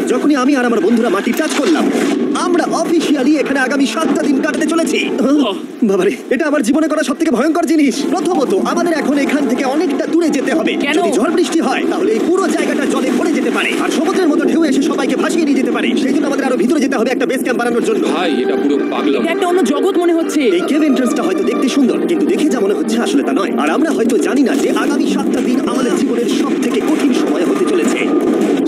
যখনই আমি আর আমার বন্ধুরা মাটি টাচ করলাম, আমরা অফিসিয়ালি এখানে আগামী 7টা দিন কাটাতে চলেছি। বাবারে, এটা আমার জীবনে করা সবথেকে ভয়ঙ্কর জিনিস। প্রথমত, আমাদের এখন এখান থেকে অনেকটা দূরে যেতে হবে। কেন? যদি ঝড় বৃষ্টি হয় তাহলে এই পুরো জায়গাটা জলে ভরে যেতে পারে, আর সমুদ্রের মতো ঢেউ এসে সবাইকে ভাসিয়ে নিয়ে যেতে পারে। সেই জন্য আমাদের আরো ভিতরে যেতে হবে একটা বেস ক্যাম্প বানানোর জন্য। ভাই এটা পুরো পাগলাম। এটা একটা অন্য জগৎ মনে হচ্ছে। এই কেভ এন্ট্রান্সটা হয়তো দেখতে সুন্দর, কিন্তু দেখে যা মনে হচ্ছে আসলে তা নয়। আর আমরা হয়তো জানি না যে আগামী 7টা দিন আমাদের জীবনের সবথেকে কঠিন সময় হতে চলেছে,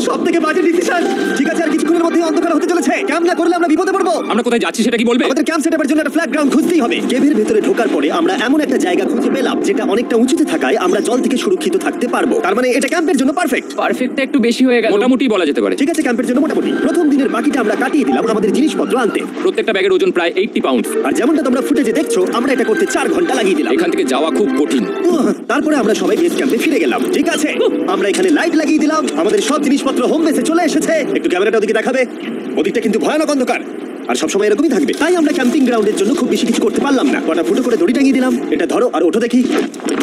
সবথেকে বাজে ডিসিশন। ঠিক আছে, আর কিছুক্ষণের মধ্যে অন্ধকার হতে চলেছে। ক্যাম্প না করলে আমরা বিপদে পড়বো। আমরা কোথায় যাচ্ছি সেটা কি বলবে? আমাদের ক্যাম্প সেটআপের জন্য একটা ফ্ল্যাট গ্রাউন্ড খুঁজতেই হবে। কেভের ভেতরে ঢোকার পরে আমরা এমন একটা জায়গা খুঁজে পেলাম যেটা অনেকটা উঁচুতে থাকায় আমরা জল থেকে সুরক্ষিত থাকতে পারবো। তার মানে এটা ক্যাম্পের জন্য পারফেক্ট। পারফেক্টটা একটু বেশি হয়ে গেল। মোটামুটি বলা যেতে পারে। ঠিক আছে, ক্যাম্পের জন্য মোটামুটি। প্রথম দিনের বাকিটা আমরা কাটিয়ে দিলাম আমাদের জিনিসপত্র আনতে। প্রত্যেকটা ব্যাগের ওজন প্রায় 80 পাউন্ড। আর যেমনটা তোমরা ফুটেজে দেখছো, আমরা এটা করতে 4 ঘন্টা লাগিয়ে দিলাম। এখান থেকে যাওয়া খুব কঠিন। তারপরে আমরা সবাই বেস ক্যাম্পে ফিরে গেলাম। ঠিক আছে, আমরা এখানে লাইট লাগিয়ে দিলাম। আমাদের সব জিনিসপত্র হোম বেসে চলে এসেছে। একটু ক্যামেরাটা ওদিকে দেখাবে। ওদিকটা কিন্তু ভয়ানক অন্ধকার, আর সবসময় এরকমই থাকবে। তাই আমরা ক্যাম্পিং গ্রাউন্ডের জন্য খুব বেশি কিছু করতে পারলাম না। কটা ফুটো করে দড়ি টাঙিয়ে দিলাম। এটা ধরো আর ওঠো দেখি।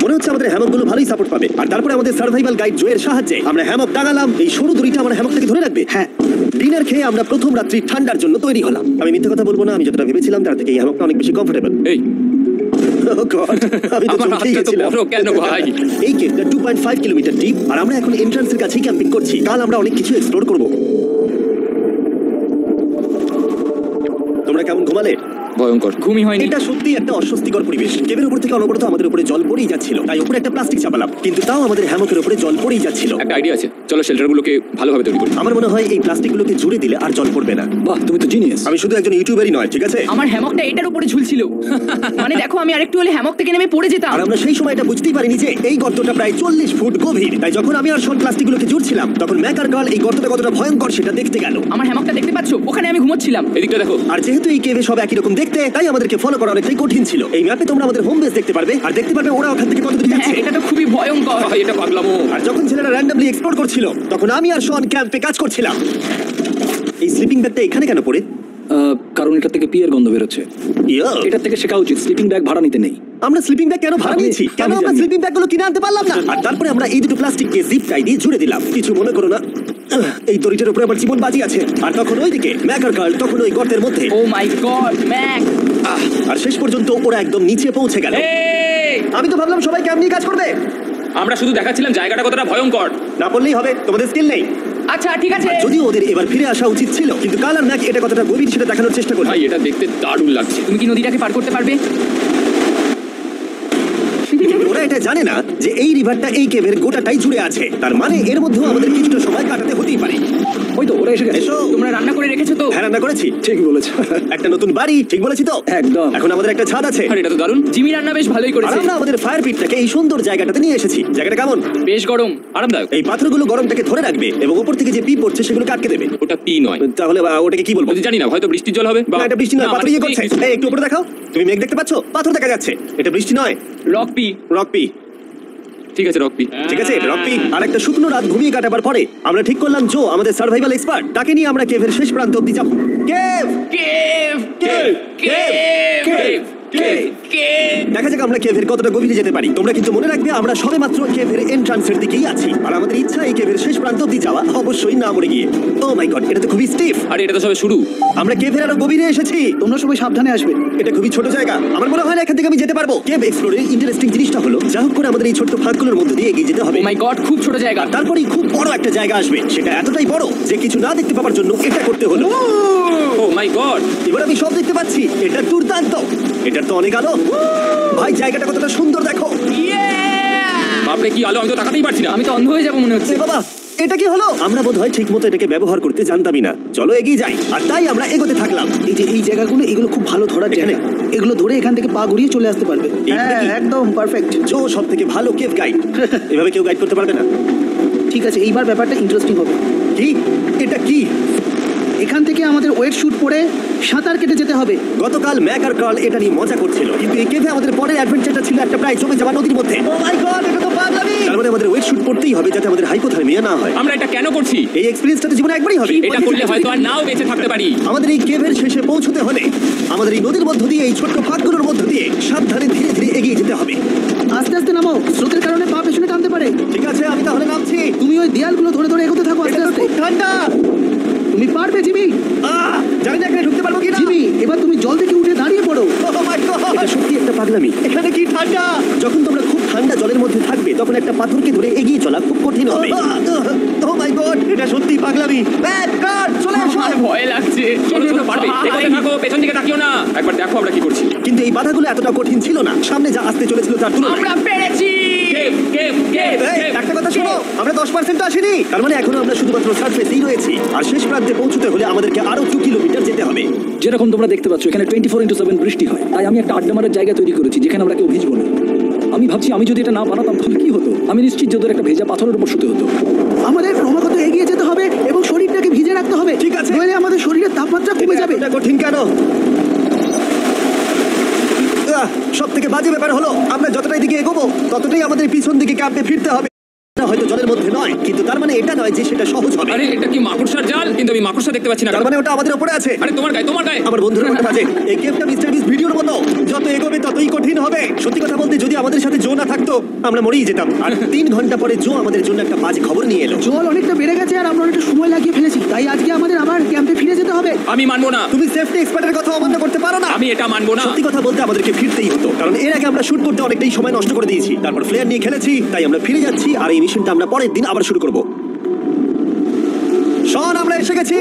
মনে হচ্ছে আমাদের হ্যামকগুলো ভালোই সাপোর্ট পাবে। আর তারপরে আমাদের সার্ভাইভাল গাইড জোয়ের সাহায্যে আমরা হ্যামক টাঙালাম। এই সরু দড়িটা আমার হ্যামকটাকে ধরে রাখবে। হ্যাঁ, ডিনার খেয়ে আমরা প্রথম রাত্রি ঠান্ডার জন্য তৈরি হলাম। আমি মিথ্যে কথা বলবো না, আমি যতটা ভেবেছিলাম তার থেকে এই হ্যামকটা অনেক বেশি কমফোর্টেবল। এই Oh God, আমি তো আমার চমকেই হাতটা তো গেছিলাম। বড় কেন ভাই? এই কেভটা 2.5 কিলোমিটার ডিপ, আর আমরা এখন এন্ট্রান্সের কাছেই ক্যাম্পিং করছি। কাল আমরা অনেক কিছু এক্সপ্লোর করব। তোমরা কেমন ঘুমালে? ভয়ঙ্কর। ঘুমই হয়নি। এটা সত্যি একটা অস্বস্তিকর পরিবেশ। কেভের উপর থেকে অনবরত আমাদের উপরে জল পড়েই যাচ্ছিল, তাই উপরে একটা প্লাস্টিক চাপালাম, কিন্তু তাও আমাদের হ্যামকের উপরে জল পড়েই যাচ্ছিল। একটা আইডিয়া আছে, চলো শেল্টারগুলোকে ভালোভাবে তৈরি করি। আমার মনে হয় এই প্লাস্টিকগুলোকে জুড়ে দিলে আর জল পড়বে না। বাহ, তুমি তো জিনিয়াস। আমি শুধু একজন ইউটিউবারই নয়, ঠিক আছে? আমার হ্যামকটা এটার উপরে ঝুলছিল। মানে দেখো, আমি আরেকটু হলে হ্যামক থেকে নেমে পড়ে যেতাম। আর আমরা সেই সময় এটা বুঝতেই পারিনি যে এই গর্তটা প্রায় 40 ফুট গভীর। তাই যখন আমি আর শন প্লাস্টিকগুলোকে জুড়ছিলাম, তখন ম্যাকার গার্ল এই গর্তটা কতটা ভয়ঙ্কর সেটা দেখতে গেল। আমার হ্যামকটা দেখতে পাচ্ছো? ওখানে আমি ঘুমোচ্ছিলাম। এদিকটা দেখো। আর যেহেতু এই কেভে সব একই রকম দেখতে, তাই আমাদেরকে ফলো করা অনেকটাই কঠিন ছিল। এই ম্যাপে তোমরা আমাদের হোম বেস দেখতে পারবে, আর দেখতে পারবে ওরা ওখান থেকে কত দূরে হ্যাঁ, যাচ্ছে। এটা তো খুবই ভয়ঙ্কর। ভাই এটা পাগলামো। আর যখন ছেলেরা র্যান্ডমলি এক্সপ্লোর করছিল, তখন আমি আর শন ক্যাম্পে কাজ করছিলাম। এই স্লিপিং ব্যাগটা এখানে কেন পড়ে? কারণ এটা থেকে পিয়ের গন্ধ বেরোচ্ছে। ইয়া, এটা থেকে শেখা উচিত স্লিপিং ব্যাগ ভাড়া নিতে নেই। আমরা স্লিপিং ব্যাগ কেন ভাড়া আমি- নিয়েছি? কেন আমি আমরা জানি। স্লিপিং ব্যাগগুলো কিনে আনতে পারলাম না? আর তারপরে আমরা এই দুটো প্লাস্টিককে জিপ টাই দিয়ে জুড়ে দিলাম। কিছু মনে করো না, এই দড়িটার উপরে আমার জীবন বাজি আছে। আর তখন ওইদিকে ম্যাকার গার্ল তখন ওই গর্তের মধ্যে। ও মাই গড, ম্যাক! আর শেষ পর্যন্ত ওরা একদম নিচে পৌঁছে গেল। এই, আমি তো ভাবলাম সবাই ক্যাম্প নিয়ে কাজ করবে। আমরা শুধু দেখাচ্ছিলাম জায়গাটা কতটা ভয়ঙ্কর। না বললেই হবে, তোমাদের স্কিল নেই। আচ্ছা ঠিক আছে। যদিও ওদের এবার ফিরে আসা উচিত ছিল, কিন্তু কাল আর ম্যাক এটা কতটা গভীর সেটা দেখানোর চেষ্টা করলো। ভাই এটা দেখতে দারুণ লাগছে। তুমি কি নদীটাকে পার করতে পারবে? ওরা এটা জানে না যে এই রিভারটা এই কেভের গোটাটাই জুড়ে আছে। তার মানে এর মধ্যেও আমাদের কিছুটা সময় কাটাতে হতেই পারে। ওই তো ওরা এসে গেছে। এসো। তোমরা রান্না করে রেখেছো তো? হ্যাঁ, রান্না করেছি। ঠিক বলেছে। একটা নতুন বাড়ি, ঠিক বলেছি তো? একদম। এখন আমাদের একটা ছাদ আছে। আর এটা তো দারুণ। জিমি রান্না বেশ ভালোই আর করেছে। আমরা আমাদের ফায়ার পিটটাকে এই সুন্দর জায়গাটাতে নিয়ে এসেছি। জায়গাটা কেমন? বেশ গরম। আরামদায়ক। এই পাথরগুলো গরমটাকে ধরে রাখবে এবং উপর থেকে যে পি পড়ছে সেগুলোকে আটকে দেবে। ওটা পি নয়। তাহলে ওটাকে কি বলবো? বলতে জানি না, হয়তো বৃষ্টির জল হবে। না, এটা বৃষ্টি নয়, না, পাথর ইয়ে করছে। মানে- এই একটু উপরে দেখাও। তুমি মেঘ দেখতে পাচ্ছো? পাথর দেখা যাচ্ছে। এটা বৃষ্টি নয়, রক পি। Rock P. ঠিক আছে রক পি। ঠিক আছে, এটা রক পি। আর একটা শুকনো রাত ঘুমিয়ে কাটাবার পরে আমরা ঠিক করলাম জো আমাদের সার্ভাইভাল এক্সপার্ট, তাকে নিয়ে আমরা কেভের শেষ প্রান্ত অব্দি যাব। Cave, cave! Cave, cave! Cave, cave. Cave! দেখা যাক আমরা কেভের কতটা গভীরে যেতে পারি। তোমরা কিন্তু মনে রাখবে আমরা সবেমাত্র কেভের এন্ট্রান্সের দিকেই আছি, আর আমাদের ইচ্ছা এই কেভের শেষ প্রান্ত অব্দি যাওয়া, অবশ্যই না মরে গিয়ে। ও মাই গড, এটা তো খুবই স্টিফ। আরে এটা তো সবে শুরু। আমরা কেভের আরো গভীরে এসেছি। তোমরা সবাই সাবধানে আসবে। এটা খুবই ছোট জায়গা, আমার মনে হয় না এখান থেকে আমি যেতে পারবো। কেভ এক্সপ্লোরের ইন্টারেস্টিং জিনিসটা হলো যা হোক করে আমাদের এই ছোট্ট ফাঁকগুলোর মধ্যে দিয়ে এগিয়ে যেতে হবে। ও মাই গড, খুব ছোট জায়গা। আর তারপরেই খুব বড় একটা জায়গা আসবে, সেটা এতটাই বড় যে কিছু না দেখতে পাওয়ার জন্য এটা করতে হলো। ও মাই গড। এবার আমি সব দেখতে পাচ্ছি, এটা দুর্দান্ত। এটার তো অনেক আলো। ভাই জায়গাটা কতটা সুন্দর দেখো। বাপরে কি আলো, আমি তো তাকাতেই পারছি না। আমি তো অন্ধ হয়ে যাবো মনে হচ্ছে। এ বাবা, এটা কি হলো? আমরা বোধহয় ঠিক মতো এটাকে ব্যবহার করতে জানতামই না। চলো এগিয়ে যাই। আর তাই আমরা এগোতে থাকলাম। এই যে এই জায়গাগুলো, এগুলো খুব ভালো ধরার এখানে? জায়গা। এগুলো ধরে এখান থেকে পা ঘুরিয়ে চলে আসতে পারবে। এইখানে কি? একদম পারফেক্ট। জো সব থেকে ভালো কেভ গাইড। এভাবে কেউ গাইড করতে পারবে না। ঠিক আছে, এইবার ব্যাপারটা ইন্টারেস্টিং হবে। কি? এটা কি? এখান থেকে আমাদের ওয়েট শুট পরে সাঁতার কেটে যেতে হবে। গতকাল ম্যাক আর কার্ল এটা নিয়ে মজা করছিল, কিন্তু এই কেভে আমাদের পরের অ্যাডভেঞ্চারটা ছিল একটা প্রায় জমে যাওয়া নদীর মধ্যে। ও মাই গড, এটা তো পাগলামি! তার মানে আমাদের ওয়েট শুট পড়তেই হবে যাতে আমাদের হাইপোথার্মিয়া না হয়। আমরা এটা কেন করছি? এই এক্সপেরিয়েন্সটা তো জীবনে একবারই হবে। এটা করলে হয়তো আর নাও বেঁচে থাকতে পারি। আমাদের এই কেভের শেষে পৌঁছতে হলে আমাদের এই নদীর মধ্য দিয়ে, এই ছোট্ট ফাঁকগুলোর মধ্য দিয়ে সাবধানে ধীরে ধীরে এগিয়ে যেতে হবে। আস্তে আস্তে নামো, স্রোতের কারণে পা পেছনে টানতে পারে। ঠিক আছে, আমি তাহলে নামছি। তুমি ওই দেয়ালগুলো ধরে ধরে এগোতে থাকো আস্তে এটা তো আস্তে। খুব ঠান্ডা। পাগলামি! এখানে কি ঠান্ডা! যখন তোমরা খুব ঠান্ডা জলের মধ্যে থাকবে তখন একটা পাথরকে ধরে এগিয়ে চলা খুব কঠিন হবে। ও মাই গড, এটা সত্যি পাগলামি! ব্যাড গড, চলে আসো! আমার ভয় লাগছে। চলো চলো পারবে, এগোতে থাকো, পেছন দিকে তাকিও না। একবার দেখো আমরা কি করছি। কিন্তু এই বাধাগুলো এতটা কঠিন ছিল না সামনে যা আসতে চলেছিল তার তুলনায়। আমরা পেরেছি। কেভ কেভ কেভ এই, একটা কথা শোনো, আমরা 10% আসিনি। তার মানে এখনো আমরা শুধুমাত্র সার্ফেসেই রয়েছি, আর শেষ প্রান্তে পৌঁছতে হলে আমাদেরকে আরো 2 কিলোমিটার যেতে হবে। যেরকম তোমরা দেখতে পাচ্ছ এখানে 24x7 বৃষ্টি হয়, তাই আমি একটা আড্ডা মারার জায়গা তৈরি করেছি যেখানে আমরা কেউ ভিজবো না। আমি ভাবছি আমি যদি এটা না বানাতাম তাহলে কি হতো। আমি নিশ্চিত যে ওদের একটা ভেজা পাথরের উপর শুতে হতো। আমাদের ক্রমাগত এগিয়ে যেতে হবে এবং শরীরটাকে ভিজে রাখতে হবে। ঠিক আছে। নইলে আমাদের শরীরের তাপমাত্রা কমে যাবে। এটা কঠিন কেন? সব থেকে বাজে ব্যাপার হলো আমরা যতটাই দিকে এগোবো ততটাই আমাদের পিছন দিকে ক্যাম্পে ফিরতে হবে। এটা হয়তো জলের মধ্যে নয়, কিন্তু তার মানে এটা নয় যে সেটা সহজ হবে। আরে এটা কি মাকড়সার জাল? কিন্তু আমি মাকড়সা দেখতে পাচ্ছি না। তার মানে ওটা আমাদের উপরে আছে। আরে তোমার গায়ে তোমার গায়ে। আমার বন্ধুরা মনে বাজে এই গেমটা মিস্টার বিস ভিডিওর মতো, যত এগোবে ততই কঠিন হবে। সত্যি কথা বলতে যদি আমাদের সাথে জো না থাকতো আমরা মরেই যেতাম। আর 3 ঘন্টা পরে জো আমাদের জন্য একটা বাজে খবর নিয়ে এলো। জল অনেকটা বেড়ে গেছে আর আমরা অনেকটা সময় লাগিয়ে ফেলেছি, তাই আজকে আমাদের আবার ক্যাম্পে ফিরে যেতে হবে। আমি মানবো না, তুমি সেফটি এক্সপার্টের কথা অমান্য করতে পারো না। আমি এটা মানবো না। সত্যি কথা বলতে আমাদেরকে ফিরতেই হতো, কারণ এর আগে আমরা শুট করতে অনেকটাই সময় নষ্ট করে দিয়েছি। তারপর ফ্লেয়ার নিয়ে খেলেছি, তাই আমরা ফিরে যাচ্ছি আর এই মিশনটা আমরা পরের দিন আবার শুরু করব। শন, আমরা এসে গেছি।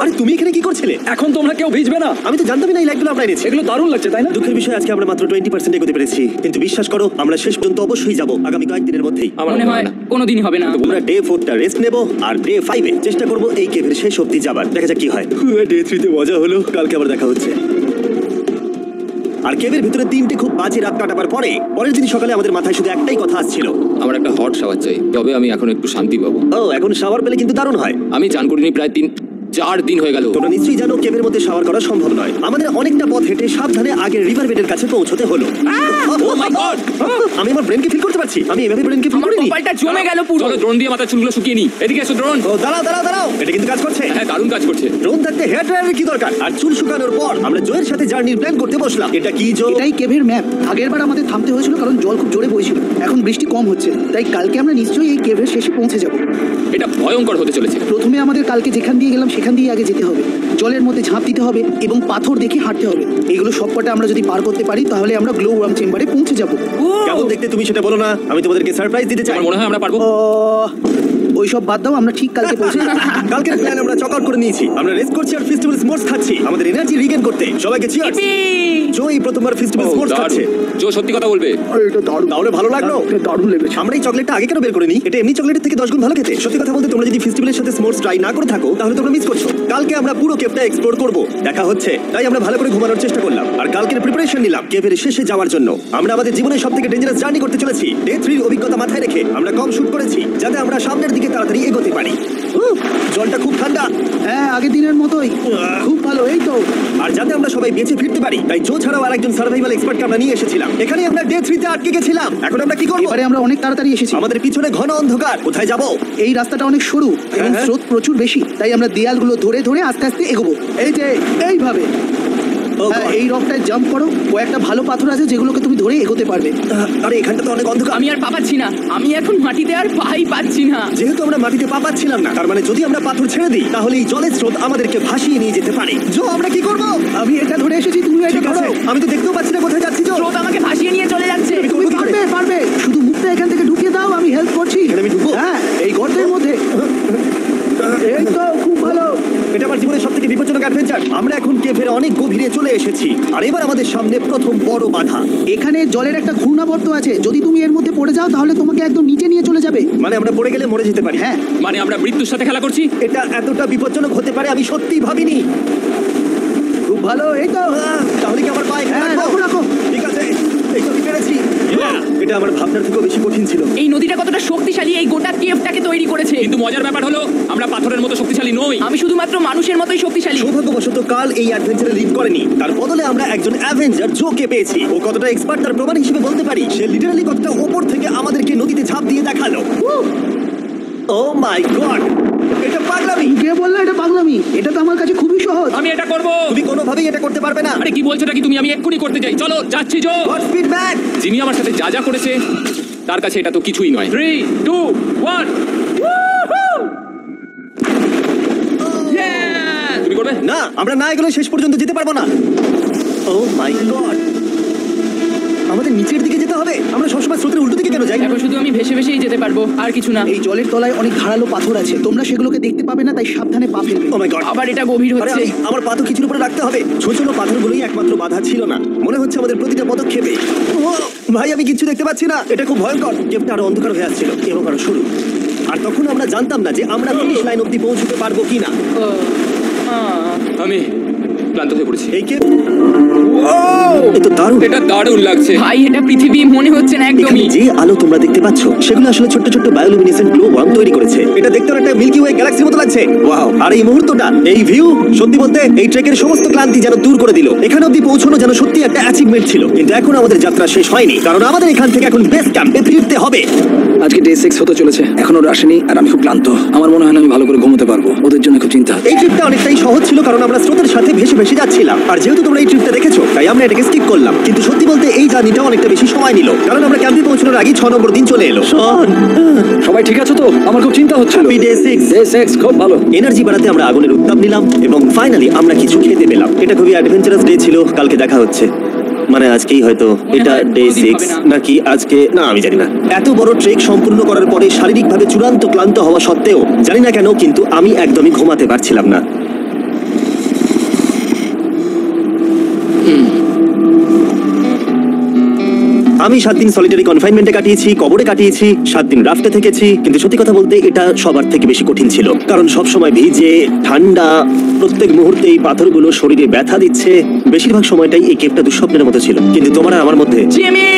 আরে তুমি এখানে কি করছিলে? এখন তোমরা কেউ ভিজবে না। আমি তো জানতামই না এই লাইটগুলো আমরা এনেছি। এগুলো দারুণ লাগছে তাই না? দুঃখের বিষয় আজকে আমরা মাত্র 20% এগোতে পেরেছি, কিন্তু বিশ্বাস করো আমরা শেষ পর্যন্ত অবশ্যই যাব আগামী কয়েকদিনের মধ্যেই। আমার মনে হয় কোনোদিনই হবে না। আমরা ডে 4টা রেস্ট নেব আর ডে 5 চেষ্টা করব এই কেভের শেষ অবধি যাবার। দেখা যাক কি হয়। ডে 3 তে মজা হলো, কালকে আবার দেখা হচ্ছে। আর কেভের ভিতরে 3টে খুব বাজে রাত কাটাবার পরে পরের দিন সকালে আমাদের মাথায় শুধু একটাই কথা আসছিল, আমার একটা হট শাওয়ার চাই, তবে আমি এখন একটু শান্তি পাবো। ও এখন শাওয়ার পেলে কিন্তু দারুণ হয়। আমি চান করিনি প্রায় 3-4 দিন হয়ে গেল। তোমরা নিশ্চয়ই জানো কেভের মধ্যে শাওয়ার করা সম্ভব নয়। আমাদের অনেকটা পথ হেঁটে সাবধানে আগের রিভার বেডের কাছে পৌঁছতে হলো। Oh my God! আমি আমার ব্রেনকে ফিল করতে পারছি। আমি এভাবে ব্রেনকে ফিল আমার করিনি। কপালটা জমে গেল পুরো। চলো ড্রোন দিয়ে মাথার চুলগুলো শুকিয়ে নি। এদিকে এসো ড্রোন। ও দাঁড়াও দাঁড়াও দাঁড়াও, এটা কিন্তু কাজ করছে। হ্যাঁ দারুণ কাজ করছে। ড্রোন থাকতে হেয়ার ড্রায়ারের কি দরকার? আর চুল শুকানোর পর আমরা জয়ের সাথে জার্নির প্ল্যান করতে বসলাম। এটা কি জো? এটাই কেভের ম্যাপ। আগেরবার আমাদের থামতে হয়েছিল কারণ জল খুব জোরে বইছিল। এখন বৃষ্টি কম হচ্ছে, তাই কালকে আমরা নিশ্চয়ই এই কেভের শেষে পৌঁছে যাব। এটা ভয়ঙ্কর হতে চলেছে। প্রথমে আমাদের কালকে যেখান দিয়ে গেলাম সেখান দিয়ে আগে যেতে হবে। জলের মধ্যে ঝাঁপ দিতে হবে এবং পাথর দেখে হাঁটতে হবে। এগুলো সবকটা আমরা যদি পার করতে পারি তাহলে আমরা গ্লো ওয়ার্ম চেম্বারে পৌঁছে যাব। কেমন দেখতে তুমি সেটা বলো না, আমি তোমাদেরকে সারপ্রাইজ দিতে চাই। আমার মনে হয় আমরা পারবো। ওইসব বাদ দাও, আমরা ঠিক কালকে পৌঁছে যাব। কালকের প্ল্যান আমরা চক আউট করে নিয়েছি। আমরা রেস্ট করছি আর ফেস্টিভ্যাল স্মোর্টস খাচ্ছি আমাদের এনার্জি রিগেন করতে। সবাইকে চিয়ার্স। জো এই প্রথমবার ফেস্টিভ্যাল ও, স্মোর্টস দারুণ। খাচ্ছে। জো সত্যি কথা বলবে। এটা দারুণ, তাহলে ভালো লাগলো? এটা দারুণ লেগেছে। আমরা এই চকলেটটা আগে কেন বের করিনি? এটা এমনি চকলেটের থেকে 10 গুণ ভালো খেতে। সত্যি কথা বলতে তোমরা যদি ফেস্টিভ্যালের সাথে স্মোর্টস ট্রাই না করে থাকো তাহলে তোমরা মিস করছো। কালকে আমরা পুরো কেভটা এক্সপ্লোর করব, দেখা হচ্ছে। তাই আমরা ভালো করে ঘুমানোর চেষ্টা করলাম আর কালকের প্রিপারেশন নিলাম কেভের শেষে যাওয়ার জন্য। আমরা আমাদের জীবনের সবথেকে ডেঞ্জারাস জার্নি করতে চলেছি। ডে 3 অভিজ্ঞতা মাথায় রেখে আমরা কম শুট করেছি যাতে আমরা সামনের দিকে তাড়াতাড়ি এগোতে পারি। জলটা খুব ঠান্ডা। হ্যাঁ, আগের দিনের মতোই খুব ভালো। এই তো, আর যাতে আমরা সবাই বেঁচে ফিরতে পারি তাই জো ছাড়াও আরেকজন সার্ভাইভাল এক্সপার্টকে আমরা নিয়ে এসেছিলাম। এখানে আমরা ডে 3 তে আটকে গেছিলাম। এখন আমরা কি করব? এবারে আমরা অনেক তাড়াতাড়ি এসেছি। আমাদের পিছনে ঘন অন্ধকার, কোথায় যাব? এই রাস্তাটা অনেক সরু এবং হ্যাঁ। স্রোত প্রচুর বেশি, তাই আমরা দেয়ালগুলো ধরে ধরে আস্তে আস্তে এগোবো। এই যে এইভাবে। ও হ্যাঁ, God! এই রকটায় জাম্প করো। কয়েকটা ভালো পাথর আছে যেগুলোকে তুমি ধরে এগোতে পারবে। আরে এখানটা তো অনেক অন্ধকার। আমি আর পা পাচ্ছি না। আমি এখন মাটিতে আর পাই পাচ্ছি না। যেহেতু আমরা মাটিতে পা পাচ্ছিলাম না, তার মানে যদি আমরা পাথর ছেড়ে দিই তাহলে এই জলের স্রোত আমাদেরকে ভাসিয়ে নিয়ে যেতে পারে। জো আমরা কি করব? আমি এটা ধরে এসেছি, তুমি এটা ঠিক আছে, ধরো। আমি তো দেখতেও পাচ্ছি না কোথায় যাচ্ছি। জো স্রোত আমাকে ভাসিয়ে নিয়ে চলে যাচ্ছে। আমি তুমি করবো কি করে? পারবে, পারবে। শুধু মুখটা এখান থেকে ঢুকিয়ে দাও, আমি হেল্প করছি। এখানে আমি ঢুকবো? হ্যাঁ, এই গর্তের মধ্যে। এই তো, খুব ভালো। এটা আমার জীবনের সবথেকে বিপজ্জনক অ্যাডভেঞ্চার। আমরা এখন কেভের অনেক গভীরে চলে এসেছি আর এবার আমাদের সামনে প্রথম বড় বাধা। এখানে জলের একটা ঘূর্ণাবর্ত আছে, যদি তুমি এর মধ্যে পড়ে যাও তাহলে তোমাকে একদম নিচে নিয়ে চলে যাবে। মানে আমরা পড়ে গেলে মরে যেতে পারি। হ্যাঁ, মানে আমরা মৃত্যুর সাথে খেলা করছি। এটা এতটা বিপজ্জনক হতে পারে আমি সত্যিই ভাবিনি। খুব ভালো। এই তো, তাহলে কি আমার পায়ে হ্যাঁ, রাখো রাখো। ঠিক আছে, এই তো আমি পেরেছি। এটা আমার ভাবনার থেকেও বেশি কঠিন ছিল। এই নদীটা কতটা শক্তিশালী এই গোটা কেভটাকে তৈরি করেছে। কিন্তু মজার ব্যাপার হলো আমরা পাথরের মতো শক্তিশালী নই। আমি শুধুমাত্র মানুষের মতোই শক্তিশালী। সৌভাগ্যবশত কাল এই অ্যাডভেঞ্চারে লিড করেনি, তার বদলে আমরা একজন অ্যাভেঞ্জার জোকে পেয়েছি। ও কতটা এক্সপার্ট তার প্রমাণ হিসেবে বলতে পারি। সে লিটারালি কতটা ওপর থেকে আমাদেরকে নদীতে ঝাঁপ দিয়ে দেখালো। ও মাই গড, এটা পাগলামি। কে বললো এটা পাগলামি? এটা তো আমার কাছে খুবই সহজ। আমি এটা করব। তুমি কোনোভাবেই এটা করতে পারবে না। আরে কি বলছো নাকি তুমি? আমি এক্ষুনি করতে চাই। চলো যাচ্ছি Joe. God speed back. Jimmy আমার সাথে যা যা করেছে তার কাছে এটা তো কিছুই নয়। 3, 2, 1 তুমি করবে? না, আমরা না এগুলো শেষ পর্যন্ত যেতে পারবো না। ও মাই গড, আমাদের নিচের দিকে যেতে হবে। আমরা সবসময় স্রোতের উল্টো দিকে কেন যাই? এখন শুধু আমি ভেসে ভেসেই যেতে পারবো, আর কিছু না। এই জলের তলায় অনেক ধারালো পাথর আছে, তোমরা সেগুলোকে দেখতে পাবে না, তাই সাবধানে পা ফেলবে। ও মাই গড, আবার এটা গভীর আরে হচ্ছে। আমার পা তো কিছুর উপরে রাখতে হবে। ছোট ছোট পাথরগুলোই একমাত্র বাধা ছিল না। মনে হচ্ছে আমাদের প্রতিটা পদক্ষেপে। ও, ভাই আমি কিচ্ছু দেখতে পাচ্ছি না, এটা খুব ভয়ঙ্কর। কেপটা আরো অন্ধকার হয়ে আসছিল এবং আরো শুরু। আর তখন আমরা জানতাম না যে আমরা ফিনিশ লাইন অব্দি পৌঁছতে পারবো কিনা। আমি ক্লান্ত হয়ে পড়েছি। এই কেপ এ তো দারুণ। এটা দারুণ লাগছে। ভাই এটা পৃথিবী মনে হচ্ছে না এখানে একদমই। যে আলো তোমরা দেখতে পাচ্ছ সেগুলো আসলে ছোট্ট ছোট্ট বায়োলুমিনেসেন্ট গ্লো ওয়ার্ম তৈরি করেছে। এটা দেখতে অনেকটা মিল্কি ওয়ে গ্যালাক্সির মতো লাগছে। ওয়াও! আর এই মুহূর্তটা, এই ভিউ, সত্যি বলতে এই ট্রেকের সমস্ত ক্লান্তি যেন দূর করে দিল। এখানে অব্দি পৌঁছানো যেন সত্যি একটা অ্যাচিভমেন্ট ছিল। কিন্তু এখন আমাদের যাত্রা শেষ হয়নি, কারণ আমাদের এখান থেকে এখন বেস ক্যাম্পে ফিরতে হবে। আজকে ডে 6 হতে চলেছে, এখনো ওরা আসেনি আর আমি খুব ক্লান্ত। আমার মনে হয় না আমি ভালো করে ঘুমোতে পারবো, ওদের জন্য খুব চিন্তা হচ্ছে। এই ট্রিপটা অনেকটাই সহজ ছিল কারণ আমরা স্রোতের সাথে ভেসে ভেসে যাচ্ছিলাম। আর যেহেতু তোমরা এই ট্রিপটা দেখেছো তাই আমরা এটাকে স্কিপ করলাম। কিন্তু সত্যি বলতে এই জার্নিটা অনেকটা বেশি সময় নিল, কারণ আমরা ক্যাম্পে পৌঁছানোর আগেই 6 নম্বর দিন চলে এলো। সবাই ঠিক আছে তো? আমার খুব চিন্তা হচ্ছিল। ডে 6 ডে 6 খুব ভালো। এনার্জি বাড়াতে আমরা আগুনের উত্তাপ নিলাম এবং ফাইনালি আমরা কিছু খেতে পেলাম। এটা খুবই অ্যাডভেঞ্চারাস ডে ছিল। কালকে দেখা হচ্ছে, মানে আজকেই হয়তো। এটা ডে দুদিন 6 হবে না। নাকি আজকে, না আমি জানি না। এত বড় ট্রেক সম্পূর্ণ করার পরে শারীরিকভাবে চূড়ান্ত ক্লান্ত হওয়া সত্ত্বেও জানি না কেন কিন্তু আমি একদমই ঘুমাতে পারছিলাম না। আমি 7 দিন সলিটারি কনফাইনমেন্টে কাটিয়েছি, কবরে কাটিয়েছি, 7 দিন রাফটে থেকেছি। কিন্তু সত্যি কথা বলতে এটা সবার থেকে বেশি কঠিন ছিল, কারণ সব সময় ভিজে, ঠান্ডা, প্রত্যেক মুহূর্তে এই পাথরগুলো শরীরে ব্যথা দিচ্ছে। বেশিরভাগ সময়টাই এই কেপটা দুঃস্বপ্নের মতো ছিল। কিন্তু তোমার আর আমার মধ্যে জিমি!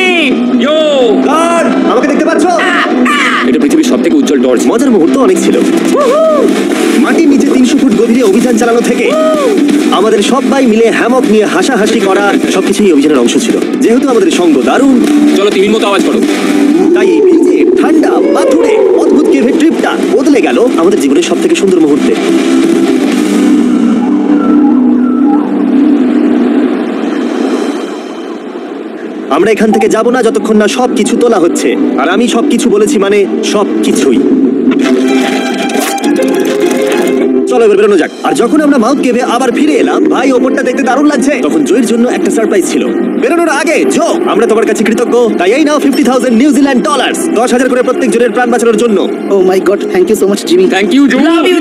ইয়ো! গার্ড, আমাকে দেখতে পাচ্ছ? এটা পৃথিবীর সবথেকে উজ্জ্বল টর্চ। মজার মুহূর্ত অনেক ছিল। মাটির নিচে 300 ফুট গভীরে অভিযান চালানো থেকে আমাদের সবাই মিলে হ্যামক নিয়ে হাসাহাসি করা, সবকিছুই অভিযানের অংশ ছিল। যেহেতু আমাদের সঙ্গ দারুণ, চলো তিমির মতো আওয়াজ করো। তাই এই ভিজে, ঠান্ডা, পাথুরে অদ্ভুত কেভের ট্রিপটা বদলে গেল আমাদের জীবনের সব থেকে সুন্দর মুহূর্তে। আমরা এখান থেকে যাব না যতক্ষণ না সবকিছু তোলা হচ্ছে। আর আমি সবকিছু বলেছি মানে সবকিছুই। চলো এবার বেরোনো যাক। আর যখন আমরা মাউথ কেভে আবার ফিরে এলাম, ভাই ওপরটা দেখতে দারুণ লাগছে। তখন জয়ের জন্য একটা সারপ্রাইজ ছিল। বেরোনোর আগে জো, আমরা তোমার কাছে কৃতজ্ঞ। তাই এই নাও $50,000 নিউজিল্যান্ড ডলার, 10,000 করে প্রত্যেক জনের প্রাণ বাঁচানোর জন্য। Oh my God, thank you so much Jimmy. Thank you, love you